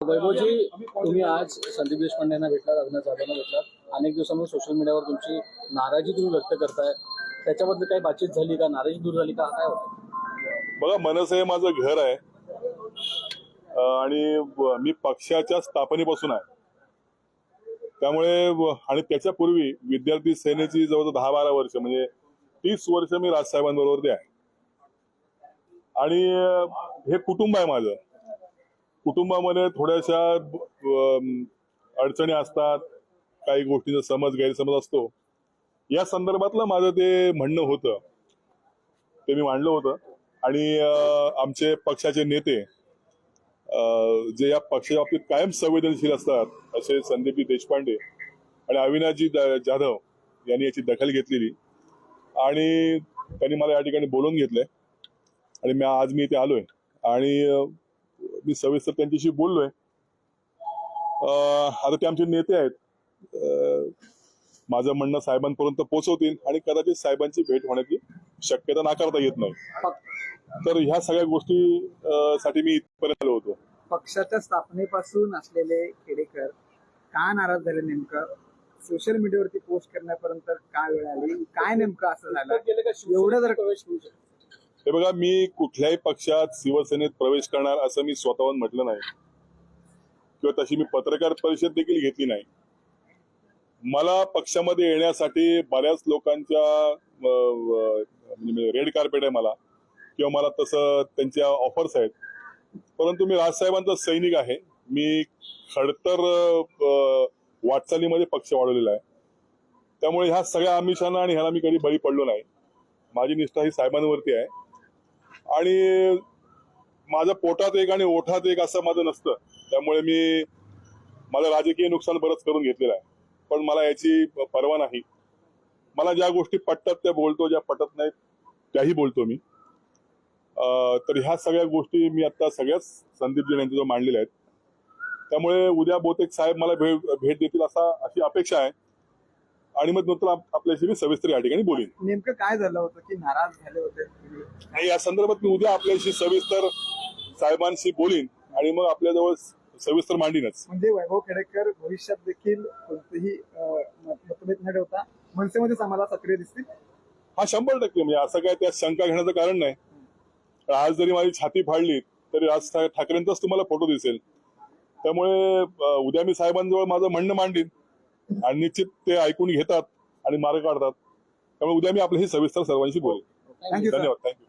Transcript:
वैभवजी, तुम्ही आज संदीप देशपांडेंना भेटलात, अविनाश जाधवना भेटलात. अनेक दिवसांपासून सोशल मीडियावर तुमची नाराजी तुम्ही व्यक्त करताय. त्याच्याबद्दल काही बातचीत झाली का? नाराजी दूर झाली का? काय होतं? बघा, मनस हे माझं घर आहे आणि मी पक्षाच्या स्थापनेपासून आहे. त्यामुळे आणि त्याच्यापूर्वी विद्यार्थी सेनेची जवळ 10-12 वर्ष म्हणजे 30 वर्ष मी राजसाहेबांबरोबर आहे. आणि हे कुटुंब आहे माझं. कुटुंबामध्ये थोड्याशा अडचणी असतात, काही गोष्टींचा समज गैरसमज असतो. या संदर्भातलं माझं ते म्हणणं होतं, ते मी मांडलं होतं. आणि आमचे पक्षाचे नेते जे या पक्षाच्या बाबतीत कायम संवेदनशील असतात, असे संदीपजी देशपांडे आणि अविनाशजी जाधव यांनी याची दखल घेतलेली आणि त्यांनी मला या ठिकाणी बोलवून घेतलंय आणि आज मी इथे आलोय आणि मी सविस्तर त्यांच्याशी बोललोय. आता ते आमचे नेते आहेत, माझं म्हणणं साहेबांपर्यंत पोहोचवतील आणि कदाचित साहेबांची भेट होण्याची शक्यता नाकारता येत नाही. तर ह्या सगळ्या गोष्टी साठी मी इथपर्यंत आलो होतो. पक्षाच्या स्थापनेपासून असलेले खेडेकर का नाराज झाले? नेमकं सोशल मीडियावरती पोस्ट करण्यापर्यंत काय वेळ आली? काय नेमकं असं झालं एवढं जर प्रवेश होऊ शकतो? हे बघा, मी कुठल्याही पक्षात शिवसेनेत प्रवेश करणार असं मी स्वतःहून म्हटलं नाही किंवा तशी मी पत्रकार परिषद देखील घेतली नाही. मला पक्षामध्ये येण्यासाठी बऱ्याच लोकांच्या म्हणजे रेड कार्पेट आहे मला, किंवा मला तसं त्यांच्या ऑफर्स आहेत. परंतु मी राजसाहेबांचा सैनिक आहे. मी खडतर वाटचालीमध्ये पक्ष वाढवलेला आहे. त्यामुळे ह्या सगळ्या आमिषांना आणि ह्याला मी कधी बळी पडलो नाही. माझी निष्ठा ही साहेबांवरती आहे आणि माझं पोटात एक आणि ओठात एक असं माझं नसतं. त्यामुळे माझं राजकीय नुकसान बरंच करून घेतलेलं आहे, पण मला याची पर्वा नाही. मला ज्या गोष्टी पटतात त्या बोलतो, ज्या पटत नाहीत त्याही बोलतो मी. तर ह्या सगळ्या गोष्टी मी आता सगळ्याच संदीपजी यांच्याजवळ मांडलेल्या आहेत. त्यामुळे उद्या बहुतेक साहेब मला भेट देतील अशी अपेक्षा आहे आणि मग नंतर आपल्याशी मी सविस्तर या ठिकाणी बोलीन. नेमकं काय झालं होतं की नाराज झाले होते? नाही, या संदर्भात मी उद्या आपल्याशी सविस्तर साहेबांशी बोलीन आणि मग आपल्याजवळ सविस्तर मांडीनच. म्हणजे वैभव खेडेकर भविष्यात देखील कोणतेही मतभेद न ठेवता मनसेमध्येच आम्हाला सक्रिय दिसतील? हा 100%. म्हणजे असं काय त्यात शंका घेण्याचं कारण नाही. आज जरी माझी छाती फाडली तरी राज ठाकरेंचाच तुम्हाला फोटो दिसेल. त्यामुळे उद्या मी साहेबांजवळ माझं म्हणणं मांडीन आणि निश्चित ते ऐकून घेतात आणि मार्ग काढतात. त्यामुळे उद्या मी आपल्याशी सविस्तर सर्वांशी बोलेन. थँक्यू. धन्यवाद. थँक्यू.